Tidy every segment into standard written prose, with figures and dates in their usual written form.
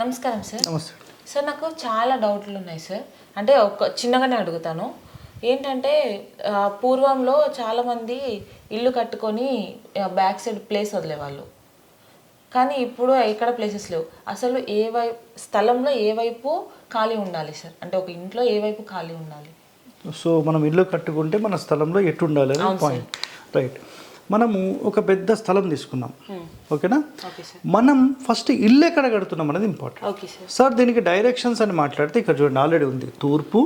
నమస్కారం సార్. నమస్తే. సార్ నాకు చాలా డౌట్లు ఉన్నాయి సార్. అంటే ఒక చిన్నగానే అడుగుతాను. ఏంటంటే పూర్వంలో చాలామంది ఇల్లు కట్టుకొని బ్యాక్ సైడ్ ప్లేస్ వదిలేవాళ్ళు. కానీ ఇప్పుడు ఎక్కడ ప్లేసెస్ లేవు. అసలు స్థలంలో ఏ వైపు ఖాళీ ఉండాలి సార్? అంటే ఒక ఇంట్లో ఏ వైపు ఖాళీ ఉండాలి? సో మనం ఇల్లు కట్టుకుంటే మన స్థలంలో ఎటు ఉండాలి అనే పాయింట్. రైట్. మనము ఒక పెద్ద స్థలం తీసుకున్నాం, ఓకేనా? మనం ఫస్ట్ ఇల్లు ఎక్కడ కడుతున్నాం అనేది ఇంపార్టెంట్. సార్ దీనికి డైరెక్షన్స్ అని మాట్లాడితే ఇక్కడ చూడండి ఆల్రెడీ ఉంది, తూర్పు,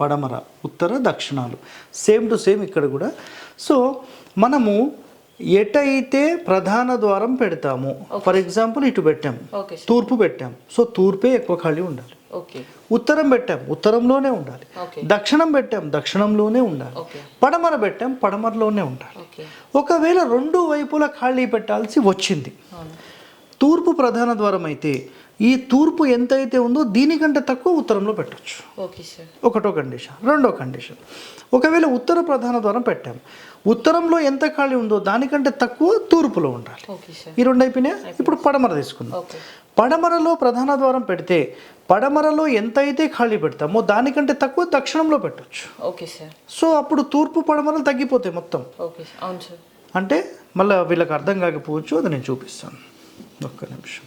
పడమర, ఉత్తర, దక్షిణాలు, సేమ్ టు సేమ్ ఇక్కడ కూడా. సో మనము ఎటైతే ప్రధాన ద్వారం పెడతాము, ఫర్ ఎగ్జాంపుల్ ఇటు పెట్టాం, తూర్పు పెట్టాం, సో తూర్పే ఎక్కువ ఖాళీ ఉండాలి. ఉత్తరం పెట్టాం, ఉత్తరంలోనే ఉండాలి. దక్షిణం పెట్టాం, దక్షిణంలోనే ఉండాలి. పడమర పెట్టాం, పడమరలోనే ఉండాలి. ఒకవేళ రెండు వైపులా ఖాళీ పెట్టాల్సి వచ్చింది, తూర్పు ప్రధాన ద్వారం అయితే ఈ తూర్పు ఎంతైతే ఉందో దీనికంటే తక్కువ ఉత్తరంలో పెట్టచ్చు. ఒకటో కండిషన్. రెండో కండిషన్, ఒకవేళ ఉత్తర ప్రధాన ద్వారం పెట్టాం, ఉత్తరంలో ఎంత ఖాళీ ఉందో దానికంటే తక్కువ తూర్పులో ఉండాలి. ఈ రెండు అయిపోయినాయి. ఇప్పుడు పడమర తీసుకుందాం. పడమరలో ప్రధాన ద్వారం పెడితే పడమరలో ఎంత అయితే ఖాళీ పెడతామో దానికంటే తక్కువ దక్షిణంలో పెట్టచ్చు. సో అప్పుడు తూర్పు పడమరలు తగ్గిపోతాయి మొత్తం. అంటే మళ్ళీ వీళ్ళకి అర్థం కాకపోవచ్చు, అది నేను చూపిస్తాను. ఒక్క నిమిషం.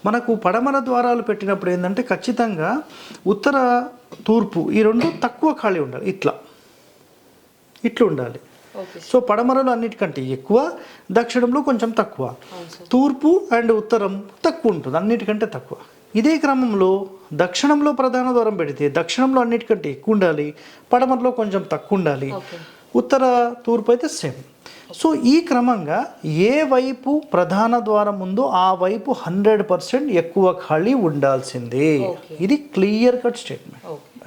మనకు పడమర ద్వారాలు పెట్టినప్పుడు ఏంటంటే ఖచ్చితంగా ఉత్తర, తూర్పు ఈ రెండు తక్కువ ఖాళీ ఉండాలి. ఇట్లా ఉండాలి. సో పడమరలో అన్నిటికంటే ఎక్కువ, దక్షిణంలో కొంచెం తక్కువ, తూర్పు అండ్ ఉత్తరం తక్కువ ఉంటుంది, అన్నిటికంటే తక్కువ. ఇదే క్రమంలో దక్షిణంలో ప్రధాన ద్వారం పెడితే దక్షిణంలో అన్నిటికంటే ఎక్కువ ఉండాలి, పడమరలో కొంచెం తక్కువ ఉండాలి, ఉత్తర, తూర్పు అయితే సేమ్. సో ఈ క్రమంగా ఏ వైపు ప్రధాన ద్వారం ఉందో ఆ వైపు 100% ఎక్కువ ఖాళీ ఉండాల్సిందే. ఇది క్లియర్ కట్ స్టేట్మెంట్.